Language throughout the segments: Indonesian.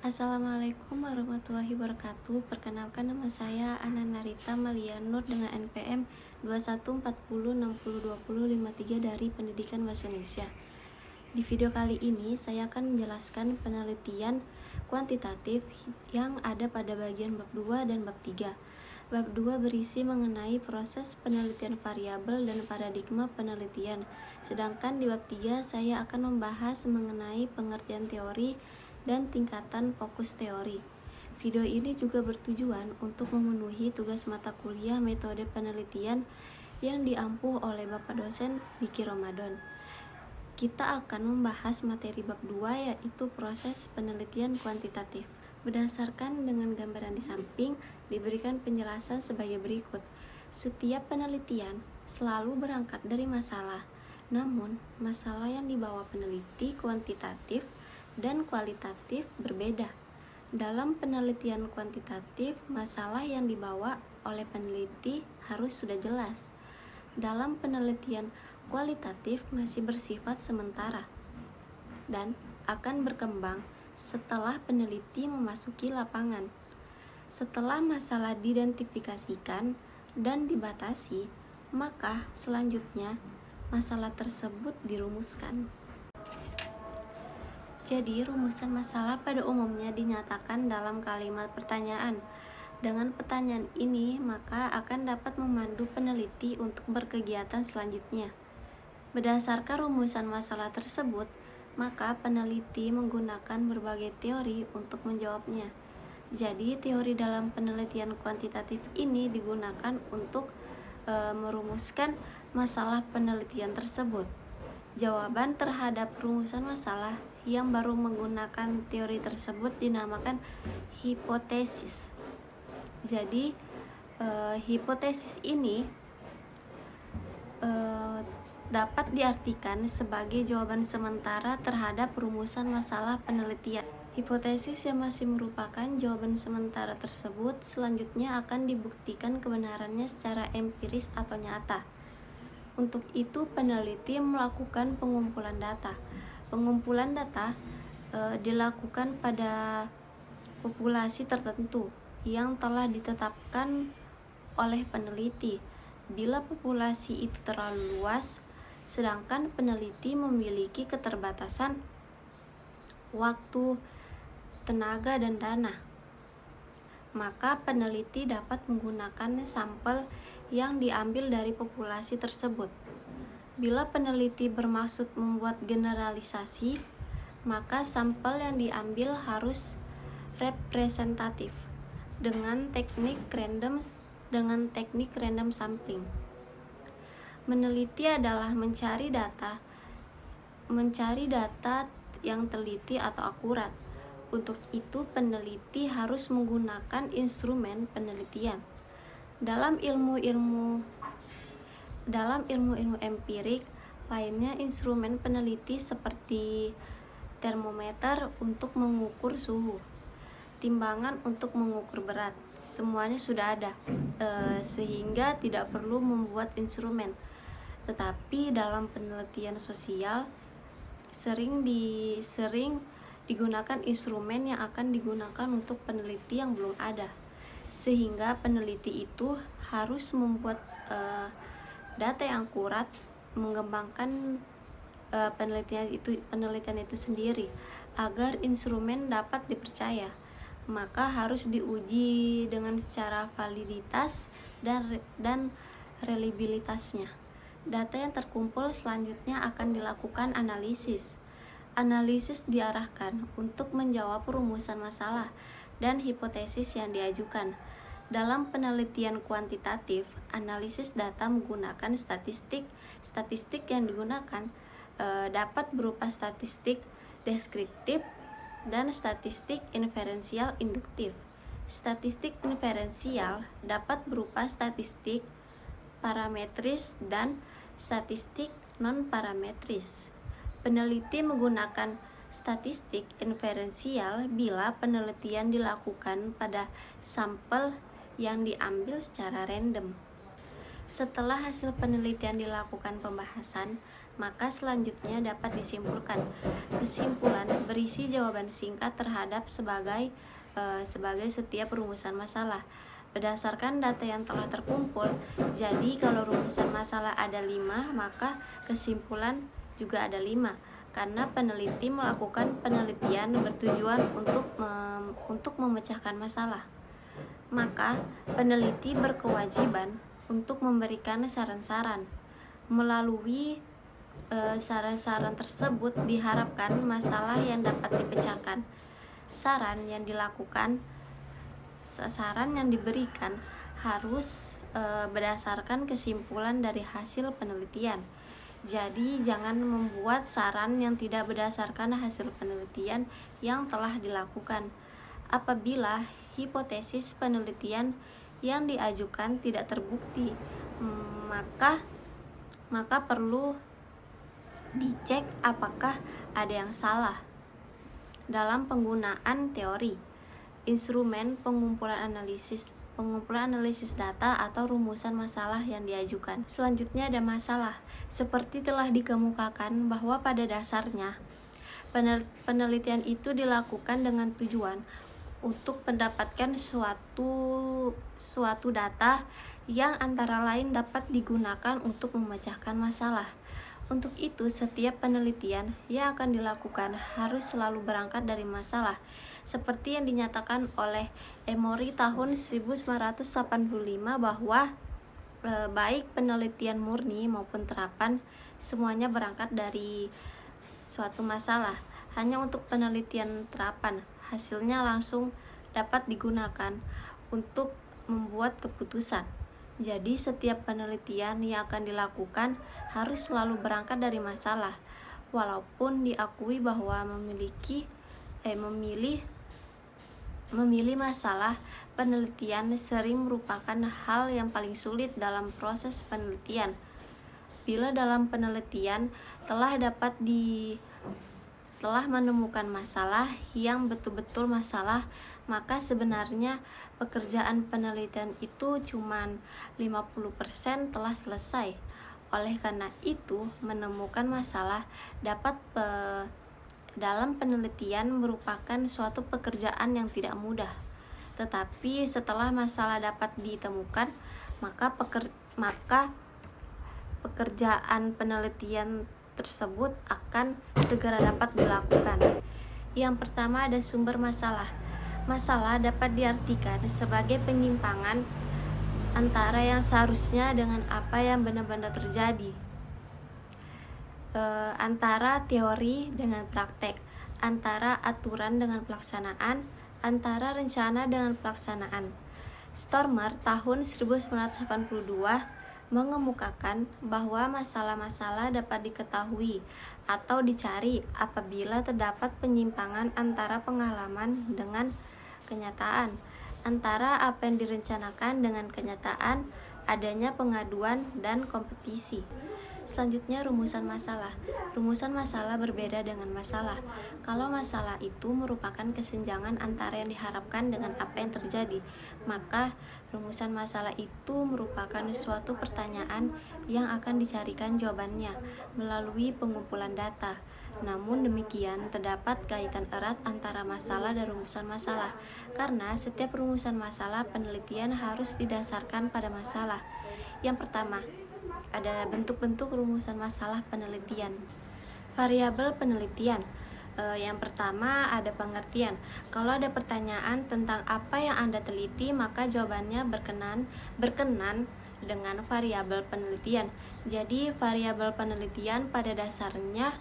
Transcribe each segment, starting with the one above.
Assalamualaikum warahmatullahi wabarakatuh. Perkenalkan, nama saya Ana Narita Malianur dengan NPM 2140602053 dari Pendidikan Bahasa Indonesia. Di video kali ini saya akan menjelaskan penelitian kuantitatif yang ada pada bagian bab 2 dan bab 3. Bab 2 berisi mengenai proses penelitian variabel dan paradigma penelitian. Sedangkan di bab 3 saya akan membahas mengenai pengertian teori dan tingkatan fokus teori. Video ini juga bertujuan untuk memenuhi tugas mata kuliah metode penelitian yang diampuh oleh Bapak dosen Diki Ramadan. Kita akan membahas materi bab 2, yaitu proses penelitian kuantitatif. Berdasarkan dengan gambaran di samping, diberikan penjelasan sebagai berikut. Setiap penelitian selalu berangkat dari masalah, namun masalah yang dibawa peneliti kuantitatif dan kualitatif berbeda. Dalam penelitian kuantitatif, masalah yang dibawa oleh peneliti harus sudah jelas. Dalam penelitian kualitatif masih bersifat sementara dan akan berkembang setelah peneliti memasuki lapangan. Setelah masalah diidentifikasikan dan dibatasi, maka selanjutnya masalah tersebut dirumuskan. Jadi, rumusan masalah pada umumnya dinyatakan dalam kalimat pertanyaan. Dengan pertanyaan ini, maka akan dapat memandu peneliti untuk berkegiatan selanjutnya. Berdasarkan rumusan masalah tersebut, maka peneliti menggunakan berbagai teori untuk menjawabnya. Jadi, teori dalam penelitian kuantitatif ini digunakan untuk merumuskan masalah penelitian tersebut. Jawaban terhadap rumusan masalah yang baru menggunakan teori tersebut dinamakan hipotesis. Jadi, hipotesis ini dapat diartikan sebagai jawaban sementara terhadap rumusan masalah penelitian. Hipotesis yang masih merupakan jawaban sementara tersebut selanjutnya akan dibuktikan kebenarannya secara empiris atau nyata. Untuk itu, peneliti melakukan pengumpulan data. Pengumpulan data dilakukan pada populasi tertentu yang telah ditetapkan oleh peneliti. Bila populasi itu terlalu luas, sedangkan peneliti memiliki keterbatasan waktu, tenaga, dan dana, maka peneliti dapat menggunakan sampel yang diambil dari populasi tersebut. Bila peneliti bermaksud membuat generalisasi, maka sampel yang diambil harus representatif dengan teknik random sampling. Meneliti adalah mencari data yang teliti atau akurat. Untuk itu, peneliti harus menggunakan instrumen penelitian. Dalam ilmu-ilmu empirik lainnya, instrumen peneliti seperti termometer untuk mengukur suhu, timbangan untuk mengukur berat, semuanya sudah ada, sehingga tidak perlu membuat instrumen. Tetapi dalam penelitian sosial sering digunakan instrumen yang akan digunakan untuk peneliti yang belum ada, sehingga peneliti itu harus membuat data yang akurat, mengembangkan penelitian itu sendiri agar instrumen dapat dipercaya. Maka harus diuji dengan secara validitas dan reliabilitasnya. Data yang terkumpul selanjutnya akan dilakukan analisis. Analisis diarahkan untuk menjawab rumusan masalah dan hipotesis yang diajukan. Dalam penelitian kuantitatif, analisis data menggunakan statistik. Statistik yang digunakan dapat berupa statistik deskriptif dan statistik inferensial induktif. Statistik inferensial dapat berupa statistik parametris dan statistik non-parametris. Peneliti menggunakan statistik inferensial bila penelitian dilakukan pada sampel yang diambil secara random. Setelah hasil penelitian dilakukan pembahasan, Maka selanjutnya dapat disimpulkan. Kesimpulan berisi jawaban singkat terhadap sebagai setiap rumusan masalah. Berdasarkan data yang telah terkumpul, jadi kalau rumusan masalah ada 5, maka kesimpulan juga ada 5. Karena peneliti melakukan penelitian bertujuan untuk memecahkan masalah. Maka peneliti berkewajiban untuk memberikan saran-saran. Melalui saran-saran tersebut diharapkan masalah yang dapat dipecahkan. Saran yang diberikan harus berdasarkan kesimpulan dari hasil penelitian. Jadi jangan membuat saran yang tidak berdasarkan hasil penelitian yang telah dilakukan. Apabila hipotesis penelitian yang diajukan tidak terbukti, maka perlu dicek apakah ada yang salah dalam penggunaan teori, instrumen pengumpulan analisis data atau rumusan masalah yang diajukan. Selanjutnya ada masalah. Seperti telah dikemukakan bahwa pada dasarnya penelitian itu dilakukan dengan tujuan untuk mendapatkan suatu data yang antara lain dapat digunakan untuk memecahkan masalah. Untuk itu, setiap penelitian yang akan dilakukan harus selalu berangkat dari masalah, seperti yang dinyatakan oleh Emory tahun 1985 bahwa baik penelitian murni maupun terapan semuanya berangkat dari suatu masalah. Hanya untuk penelitian terapan, hasilnya langsung dapat digunakan untuk membuat keputusan. Jadi setiap penelitian yang akan dilakukan harus selalu berangkat dari masalah, walaupun diakui bahwa memilih masalah penelitian sering merupakan hal yang paling sulit dalam proses penelitian. Bila dalam penelitian telah menemukan masalah yang betul-betul masalah, maka sebenarnya pekerjaan penelitian itu cuma 50% telah selesai. Oleh karena itu, menemukan masalah dalam penelitian merupakan suatu pekerjaan yang tidak mudah. Tetapi setelah masalah dapat ditemukan, maka pekerjaan penelitian tersebut akan segera dapat dilakukan. Yang pertama ada sumber masalah. Masalah dapat diartikan sebagai penyimpangan antara yang seharusnya dengan apa yang benar-benar terjadi, antara teori dengan praktek, antara aturan dengan pelaksanaan, antara rencana dengan pelaksanaan. Stormer tahun 1982 mengemukakan bahwa masalah-masalah dapat diketahui atau dicari apabila terdapat penyimpangan antara pengalaman dengan kenyataan, antara apa yang direncanakan dengan kenyataan, adanya pengaduan dan kompetisi. Selanjutnya rumusan masalah. Rumusan masalah berbeda dengan masalah. Kalau masalah itu merupakan kesenjangan antara yang diharapkan dengan apa yang terjadi, maka rumusan masalah itu merupakan suatu pertanyaan yang akan dicarikan jawabannya melalui pengumpulan data. Namun demikian, terdapat kaitan erat antara masalah dan rumusan masalah, karena setiap rumusan masalah penelitian harus didasarkan pada masalah. Yang pertama, ada bentuk-bentuk rumusan masalah penelitian. Variabel penelitian. Yang pertama ada pengertian. Kalau ada pertanyaan tentang apa yang Anda teliti, maka jawabannya berkenan dengan variabel penelitian. Jadi variabel penelitian pada dasarnya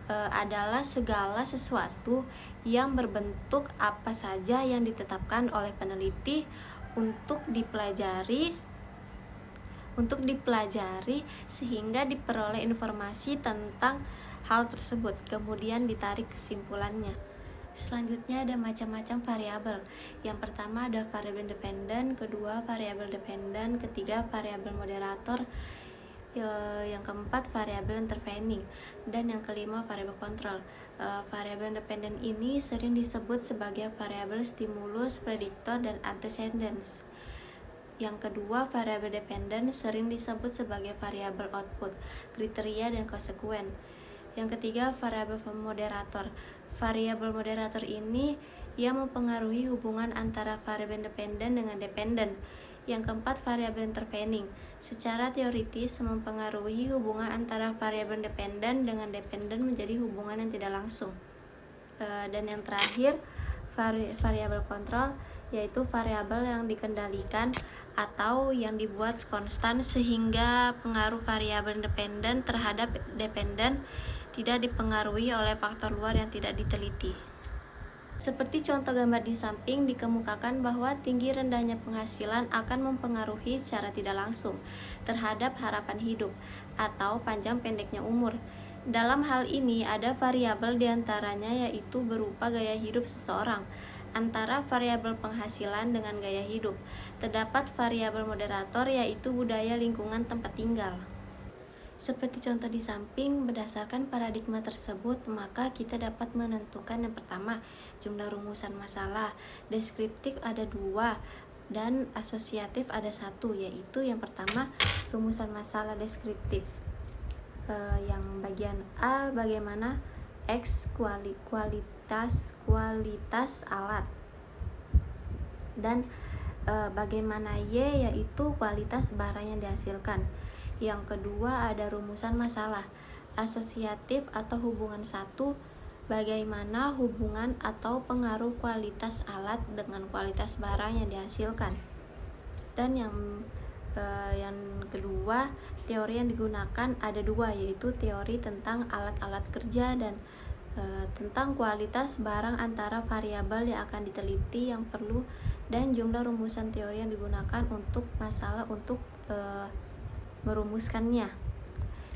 adalah segala sesuatu yang berbentuk apa saja yang ditetapkan oleh peneliti untuk dipelajari sehingga diperoleh informasi tentang hal tersebut, kemudian ditarik kesimpulannya. Selanjutnya ada macam-macam variabel. Yang pertama ada variabel independen, kedua variabel dependen, ketiga variabel moderator, yang keempat variabel intervening, dan yang kelima variabel kontrol. Variabel independen ini sering disebut sebagai variabel stimulus, prediktor, dan antecedents. Yang kedua, variabel dependen sering disebut sebagai variabel output, kriteria, dan konsekuen. Yang ketiga, variabel moderator. Variabel moderator ini yang mempengaruhi hubungan antara variabel dependen dengan dependen. Yang keempat, variabel intervening. Secara teoritis mempengaruhi hubungan antara variabel dependen dengan dependen menjadi hubungan yang tidak langsung. Dan yang terakhir, variabel kontrol, yaitu variabel yang dikendalikan atau yang dibuat konstan sehingga pengaruh variabel dependen terhadap dependen tidak dipengaruhi oleh faktor luar yang tidak diteliti. Seperti contoh gambar di samping, dikemukakan bahwa tinggi rendahnya penghasilan akan mempengaruhi secara tidak langsung terhadap harapan hidup atau panjang pendeknya umur. Dalam hal ini ada variabel diantaranya yaitu berupa gaya hidup seseorang. Antara variabel penghasilan dengan gaya hidup, terdapat variabel moderator yaitu budaya lingkungan tempat tinggal. Seperti contoh di samping, berdasarkan paradigma tersebut, maka kita dapat menentukan yang pertama, jumlah rumusan masalah. Deskriptif ada 2 dan asosiatif ada 1, yaitu yang pertama, rumusan masalah deskriptif. Yang bagian A, bagaimana X kualitas alat, dan bagaimana Y yaitu kualitas barang yang dihasilkan. Yang kedua ada rumusan masalah asosiatif atau hubungan 1, bagaimana hubungan atau pengaruh kualitas alat dengan kualitas barang yang dihasilkan. Dan yang kedua, teori yang digunakan ada 2, yaitu teori tentang alat-alat kerja dan tentang kualitas barang antara variabel yang akan diteliti yang perlu, dan jumlah rumusan teori yang digunakan untuk masalah untuk merumuskannya.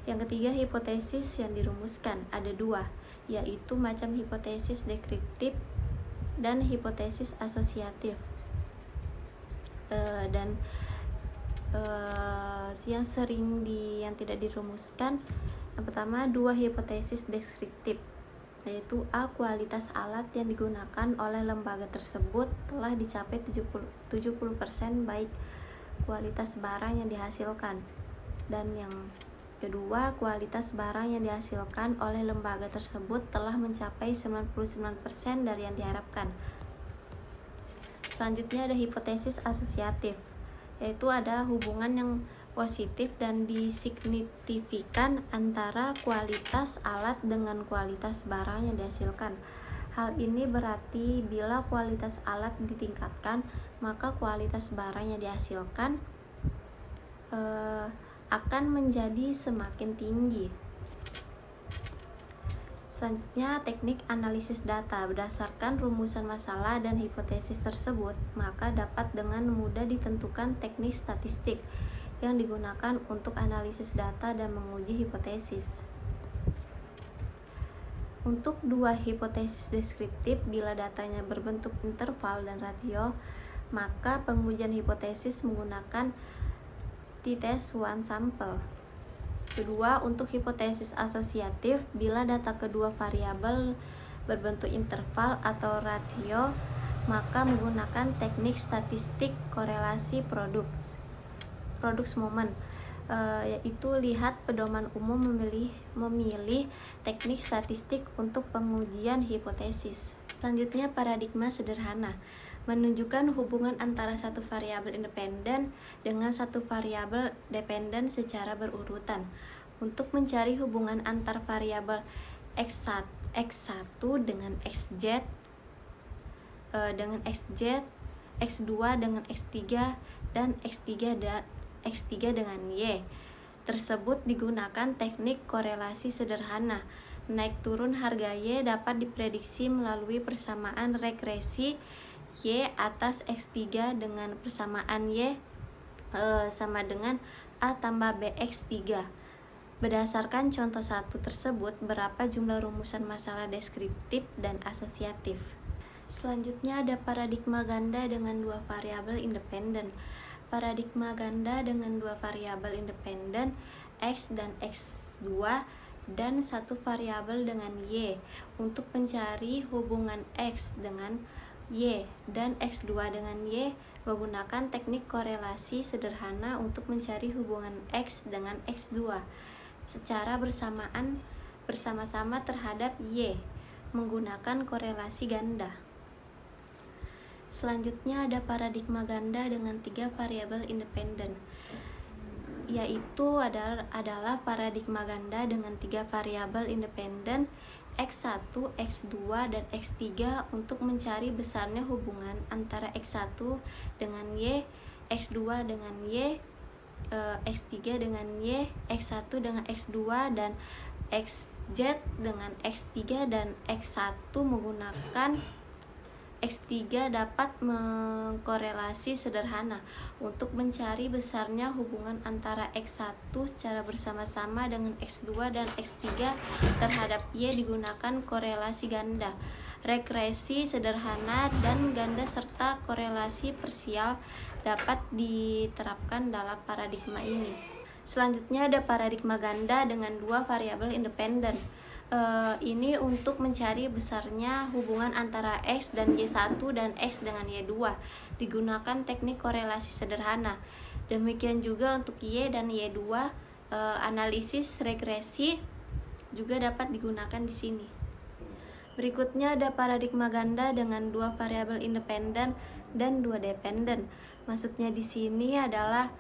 Yang ketiga, hipotesis yang dirumuskan ada 2, yaitu macam hipotesis deskriptif dan hipotesis asosiatif. Yang tidak dirumuskan, yang pertama 2 hipotesis deskriptif, yaitu A, kualitas alat yang digunakan oleh lembaga tersebut telah dicapai 70% baik kualitas barang yang dihasilkan. Dan yang kedua, kualitas barang yang dihasilkan oleh lembaga tersebut telah mencapai 99% dari yang diharapkan. Selanjutnya ada hipotesis asosiatif, yaitu ada hubungan yang positif dan disignifikan antara kualitas alat dengan kualitas barang yang dihasilkan. Hal ini berarti bila kualitas alat ditingkatkan, maka kualitas barang yang dihasilkan akan menjadi semakin tinggi. Selanjutnya, teknik analisis data. Berdasarkan rumusan masalah dan hipotesis tersebut, maka dapat dengan mudah ditentukan teknik statistik yang digunakan untuk analisis data dan menguji hipotesis. Untuk 2 hipotesis deskriptif, bila datanya berbentuk interval dan ratio, maka pengujian hipotesis menggunakan t-test one sample. Kedua, untuk hipotesis asosiatif, bila data kedua variabel berbentuk interval atau ratio, maka menggunakan teknik statistik korelasi produks moment, yaitu lihat pedoman umum memilih teknik statistik untuk pengujian hipotesis. Selanjutnya, paradigma sederhana menunjukkan hubungan antara satu variabel independen dengan satu variabel dependen secara berurutan. Untuk mencari hubungan antar variabel x1 dengan xz, x2 dengan x3, dan x3 dengan y tersebut digunakan teknik korelasi sederhana. Naik turun harga y dapat diprediksi melalui persamaan regresi y atas x3 dengan persamaan y sama dengan a tambah b x3. Berdasarkan contoh 1 tersebut, berapa jumlah rumusan masalah deskriptif dan asosiatif. Selanjutnya ada paradigma ganda dengan 2 variabel independen. Paradigma ganda dengan 2 variabel independen x dan x2 dan 1 variabel dengan y untuk mencari hubungan x dengan Y dan X2 dengan Y menggunakan teknik korelasi sederhana untuk mencari hubungan X dengan X2 secara bersama-sama terhadap Y menggunakan korelasi ganda. Selanjutnya ada paradigma ganda dengan 3 variabel independen, yaitu adalah paradigma ganda dengan 3 variabel independen X1, X2, dan X3 untuk mencari besarnya hubungan antara X1 dengan Y, X2 dengan Y, X3 dengan Y, X1 dengan X2, dan XZ dengan X3 dan X1 menggunakan X3 dapat mengkorelasi sederhana untuk mencari besarnya hubungan antara X1 secara bersama-sama dengan X2 dan X3 terhadap Y digunakan korelasi ganda, regresi sederhana, dan ganda serta korelasi parsial dapat diterapkan dalam paradigma ini. Selanjutnya ada paradigma ganda dengan 2 variabel independen. Ini untuk mencari besarnya hubungan antara X dan Y1 dan X dengan Y2 digunakan teknik korelasi sederhana. Demikian juga untuk Y dan Y2, analisis regresi juga dapat digunakan di sini. Berikutnya ada paradigma ganda dengan 2 variabel independen dan 2 dependen. Maksudnya di sini adalah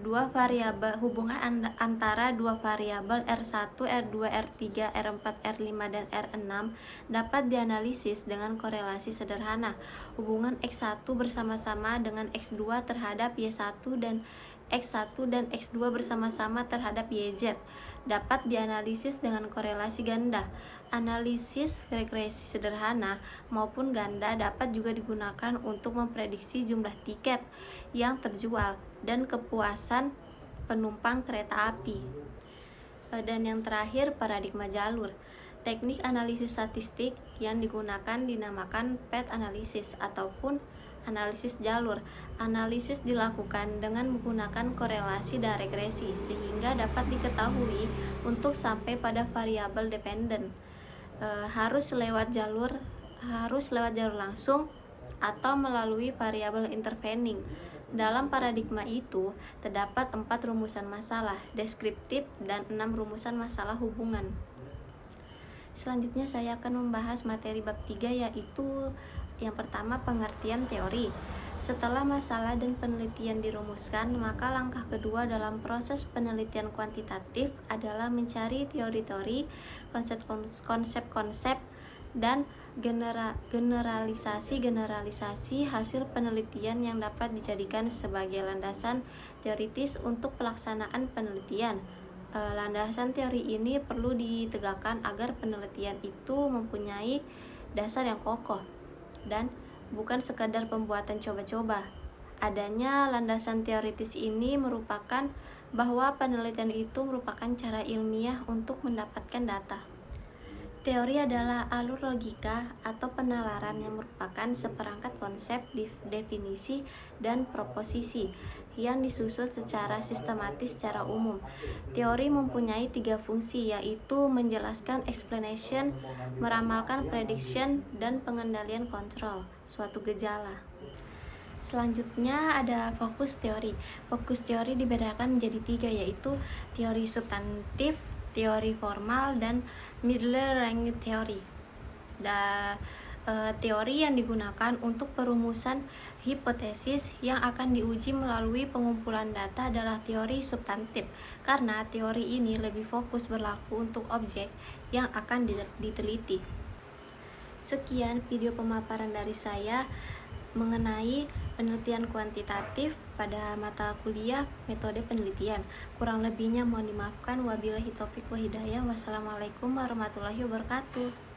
dua variabel hubungan antara 2 variabel R1, R2, R3, R4, R5, dan R6 dapat dianalisis dengan korelasi sederhana. Hubungan X1 bersama-sama dengan X2 terhadap Y1 dan X1 dan X2 bersama-sama terhadap YZ dapat dianalisis dengan korelasi ganda. Analisis regresi sederhana maupun ganda dapat juga digunakan untuk memprediksi jumlah tiket yang terjual dan kepuasan penumpang kereta api. Dan yang terakhir, paradigma jalur. Teknik analisis statistik yang digunakan dinamakan path analysis ataupun analisis jalur. Analisis dilakukan dengan menggunakan korelasi dan regresi sehingga dapat diketahui untuk sampai pada variabel dependen. Harus lewat jalur langsung atau melalui variabel intervening. Dalam paradigma itu terdapat 4 rumusan masalah deskriptif dan 6 rumusan masalah hubungan. Selanjutnya saya akan membahas materi bab 3, yaitu yang pertama pengertian teori. Setelah masalah dan penelitian dirumuskan, maka langkah kedua dalam proses penelitian kuantitatif adalah mencari teori-teori, konsep-konsep, dan generalisasi hasil penelitian yang dapat dijadikan sebagai landasan teoritis untuk pelaksanaan penelitian. Landasan teori ini perlu ditegakkan agar penelitian itu mempunyai dasar yang kokoh dan bukan sekadar pembuatan coba-coba. Adanya landasan teoritis ini merupakan bahwa penelitian itu merupakan cara ilmiah untuk mendapatkan data. Teori adalah alur logika atau penalaran yang merupakan seperangkat konsep, definisi, dan proposisi yang disusun secara sistematis secara umum. Teori mempunyai 3 fungsi, yaitu menjelaskan explanation, meramalkan prediction, dan pengendalian kontrol suatu gejala. Selanjutnya ada fokus teori. Fokus teori dibedakan menjadi 3, yaitu teori substantif, teori formal, dan middle range teori. Teori yang digunakan untuk perumusan hipotesis yang akan diuji melalui pengumpulan data adalah teori substantif, karena teori ini lebih fokus berlaku untuk objek yang akan diteliti. Sekian video pemaparan dari saya mengenai penelitian kuantitatif pada mata kuliah metode penelitian. Kurang lebihnya mohon dimaafkan. Wabillahi taufiq wa hidayah. Wassalamualaikum warahmatullahi wabarakatuh.